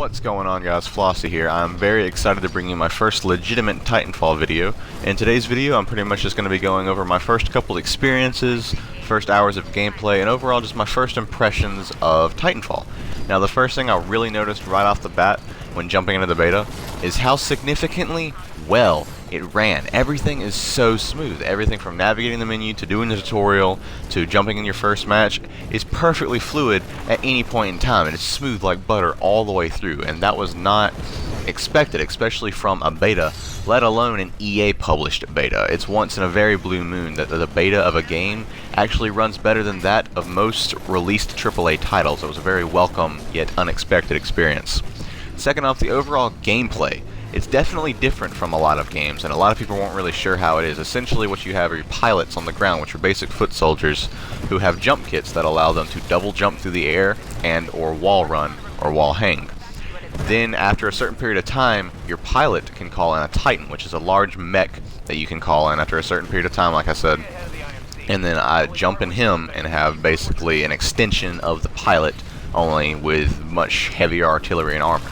What's going on, guys? Flossie here. I'm very excited to bring you my first legitimate Titanfall video. In today's video, I'm pretty much just going to be going over my first couple experiences, first hours of gameplay, and overall just my first impressions of Titanfall. Now, the first thing I really noticed right off the bat when jumping into the beta is how significantly well it ran. Everything is so smooth. Everything from navigating the menu to doing the tutorial to jumping in your first match is perfectly fluid at any point in time, and it's smooth like butter all the way through, and that was not expected, especially from a beta, let alone an EA published beta. It's once in a very blue moon that the beta of a game actually runs better than that of most released AAA titles. It was a very welcome yet unexpected experience. Second off, the overall gameplay. It's definitely different from a lot of games, and a lot of people weren't really sure how it is. Essentially what you have are your pilots on the ground, which are basic foot soldiers who have jump kits that allow them to double jump through the air and or wall run or wall hang. Then after a certain period of time, your pilot can call in a Titan, which is a large mech that you can call in after a certain period of time, like I said. And then I jump in him and have basically an extension of the pilot, only with much heavier artillery and armor.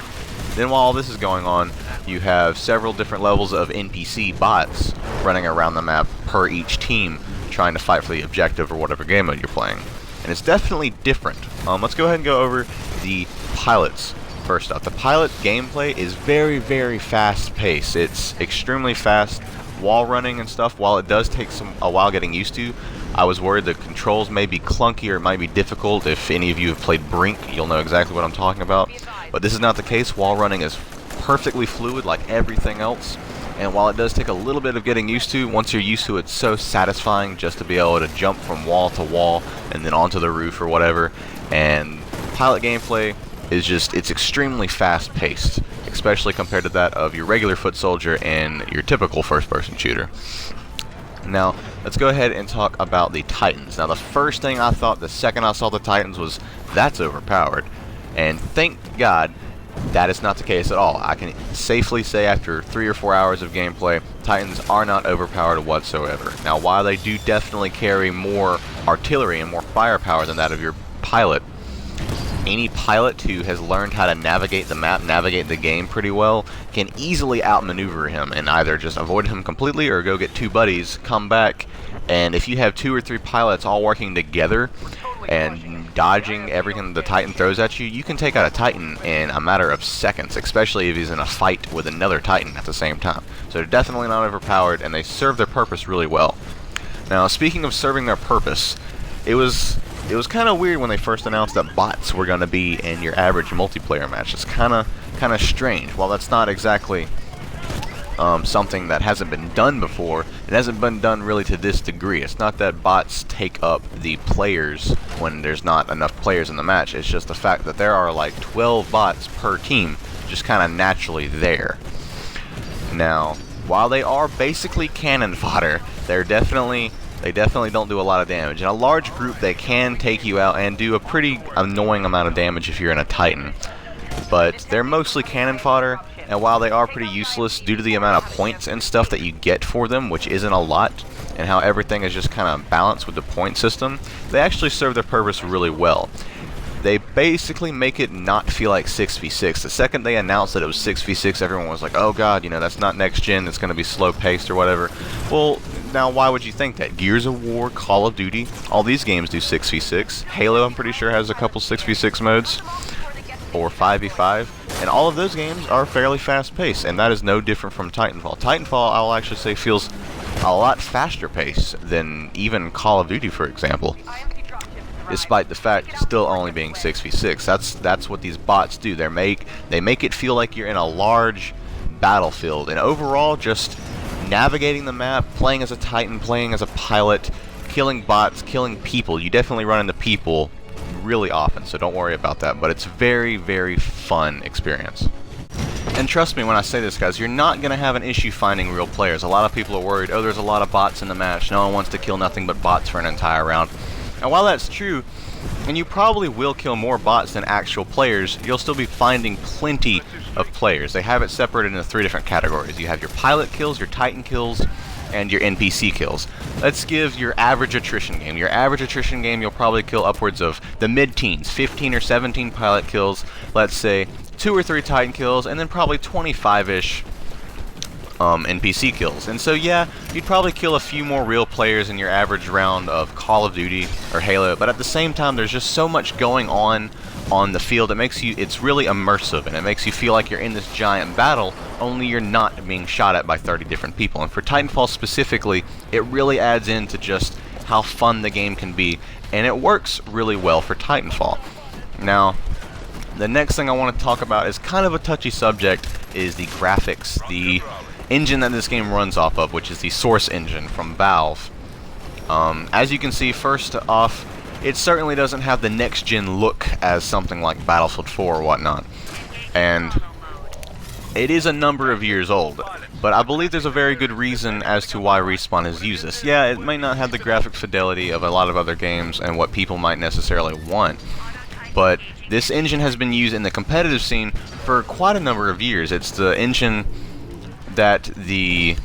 Then while all this is going on, you have several different levels of NPC bots running around the map per each team, trying to fight for the objective or whatever game mode you're playing. And it's definitely different. Let's go ahead and go over the pilots. First off, the pilot gameplay is very, very fast-paced. It's extremely fast. Wall running and stuff, while it does take a while getting used to, I was worried the controls may be clunky or it might be difficult. If any of you have played Brink, you'll know exactly what I'm talking about. But this is not the case. Wall running is perfectly fluid like everything else. And while it does take a little bit of getting used to, once you're used to it, it's so satisfying just to be able to jump from wall to wall and then onto the roof or whatever. And pilot gameplay is just, it's extremely fast-paced, especially compared to that of your regular foot soldier and your typical first-person shooter. Now, let's go ahead and talk about the Titans. Now, the first thing I thought the second I saw the Titans was, that's overpowered. And thank God that is not the case at all. I can safely say after 3 or 4 hours of gameplay, Titans are not overpowered whatsoever. Now, while they do definitely carry more artillery and more firepower than that of your pilot, any pilot who has learned how to navigate the map, navigate the game pretty well, can easily outmaneuver him and either just avoid him completely or go get two buddies, come back, and if you have 2 or 3 pilots all working together and dodging everything the Titan throws at you, you can take out a Titan in a matter of seconds, especially if he's in a fight with another Titan at the same time. So they're definitely not overpowered, and they serve their purpose really well. Now, speaking of serving their purpose, it was kind of weird when they first announced that bots were going to be in your average multiplayer match. It's kind of strange. While that's not exactly something that hasn't been done before, it hasn't been done really to this degree. It's not that bots take up the players when there's not enough players in the match. It's just the fact that there are like 12 bots per team just kind of naturally there. Now, while they are basically cannon fodder, they definitely don't do a lot of damage. In a large group, they can take you out and do a pretty annoying amount of damage if you're in a Titan. But they're mostly cannon fodder, and while they are pretty useless due to the amount of points and stuff that you get for them, which isn't a lot, and how everything is just kind of balanced with the point system, they actually serve their purpose really well. They basically make it not feel like 6v6. The second they announced that it was 6v6, everyone was like, oh god, you know, that's not next gen, it's going to be slow paced or whatever. Well, now why would you think that? Gears of War, Call of Duty, all these games do 6v6. Halo, I'm pretty sure, has a couple 6v6 modes, or 5v5, and all of those games are fairly fast paced, and that is no different from Titanfall. Titanfall, I'll actually say, feels a lot faster paced than even Call of Duty, for example. Despite the fact still only being 6v6. That's what these bots do. They make it feel like you're in a large battlefield, and overall just navigating the map, playing as a Titan, playing as a pilot, killing bots, killing people. You definitely run into people really often, so don't worry about that, but it's very, very fun experience. And trust me when I say this, guys, you're not going to have an issue finding real players. A lot of people are worried, oh, there's a lot of bots in the match, no one wants to kill nothing but bots for an entire round. And while that's true, and you probably will kill more bots than actual players, you'll still be finding plenty of players. They have it separated into 3 different categories. You have your pilot kills, your Titan kills, and your NPC kills. Let's give your average attrition game. Your average attrition game, you'll probably kill upwards of the mid-teens, 15 or 17 pilot kills, let's say 2 or 3 Titan kills, and then probably 25-ish NPC kills. And so yeah, you'd probably kill a few more real players in your average round of Call of Duty or Halo, but at the same time there's just so much going on the field. It's really immersive, and it makes you feel like you're in this giant battle, only you're not being shot at by 30 different people. And for Titanfall specifically, it really adds into just how fun the game can be, and it works really well for Titanfall. Now, the next thing I want to talk about is kind of a touchy subject, is the graphics, the engine that this game runs off of, which is the Source engine from Valve. As you can see, first off, it certainly doesn't have the next-gen look as something like Battlefield 4 or whatnot. And it is a number of years old, but I believe there's a very good reason as to why Respawn has used this. Yeah, it may not have the graphic fidelity of a lot of other games and what people might necessarily want, but this engine has been used in the competitive scene for quite a number of years. It's the engine that the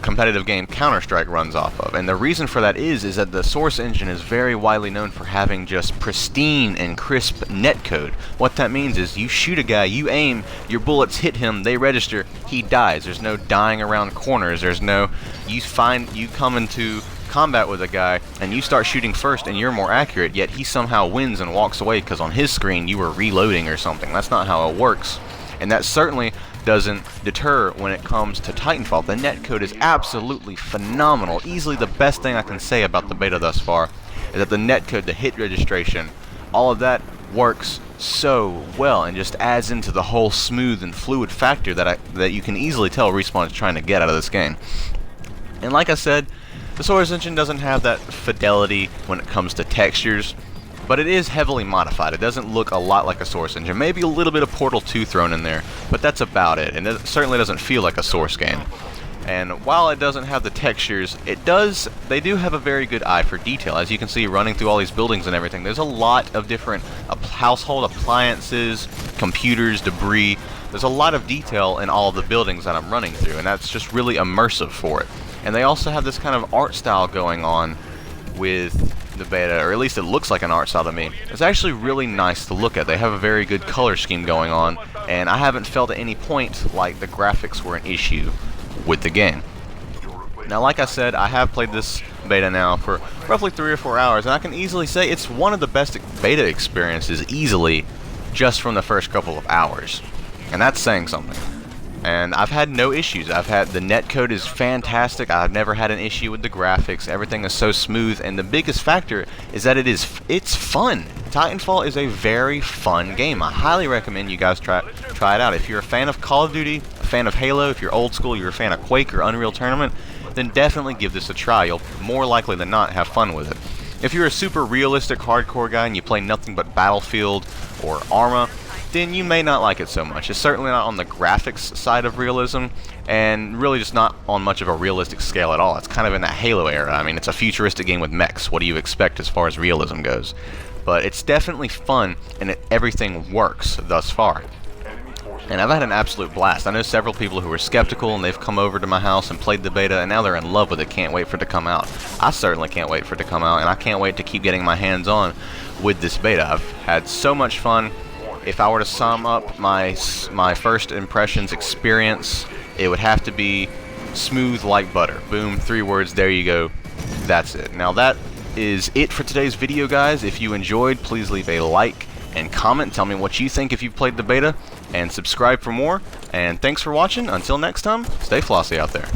competitive game Counter-Strike runs off of, and the reason for that is that the Source engine is very widely known for having just pristine and crisp netcode. What that means is you shoot a guy, you aim, your bullets hit him, they register, he dies. There's no dying around corners. There's no you come into combat with a guy and you start shooting first and you're more accurate, yet he somehow wins and walks away because on his screen you were reloading or something. That's not how it works, and that certainly doesn't deter when it comes to Titanfall. The netcode is absolutely phenomenal. Easily the best thing I can say about the beta thus far is that the netcode, the hit registration, all of that works so well and just adds into the whole smooth and fluid factor that you can easily tell Respawn is trying to get out of this game. And like I said, the Source engine doesn't have that fidelity when it comes to textures, but it is heavily modified. It doesn't look a lot like a Source engine. Maybe a little bit of Portal 2 thrown in there, but that's about it. And it certainly doesn't feel like a Source game. And while it doesn't have the textures, they do have a very good eye for detail. As you can see, running through all these buildings and everything, there's a lot of different household appliances, computers, debris. There's a lot of detail in all of the buildings that I'm running through, and that's just really immersive for it. And they also have this kind of art style going on with the beta, or at least it looks like an art style to me. It's actually really nice to look at. They have a very good color scheme going on, and I haven't felt at any point like the graphics were an issue with the game. Now, like I said, I have played this beta now for roughly 3 or 4 hours, and I can easily say it's one of the best beta experiences easily just from the first couple of hours. And that's saying something. And I've had no issues. The netcode is fantastic. I've never had an issue with the graphics. Everything is so smooth, and the biggest factor is that it's fun. Titanfall is a very fun game. I highly recommend you guys try it out. If you're a fan of Call of Duty, a fan of Halo, if you're old school, you're a fan of Quake or Unreal Tournament, then definitely give this a try. You'll more likely than not have fun with it. If you're a super realistic hardcore guy and you play nothing but Battlefield or Arma, then you may not like it so much. It's certainly not on the graphics side of realism, and really just not on much of a realistic scale at all. It's kind of in that Halo era. I mean, it's a futuristic game with mechs. What do you expect as far as realism goes? But it's definitely fun, and everything works thus far. And I've had an absolute blast. I know several people who were skeptical, and they've come over to my house and played the beta, and now they're in love with it. Can't wait for it to come out. I certainly can't wait for it to come out, and I can't wait to keep getting my hands on with this beta. I've had so much fun. If I were to sum up my first impressions experience, it would have to be smooth like butter. Boom, 3 words, there you go. That's it. Now that is it for today's video, guys. If you enjoyed, please leave a like and comment. Tell me what you think if you've played the beta, and subscribe for more. And thanks for watching. Until next time, stay flossy out there.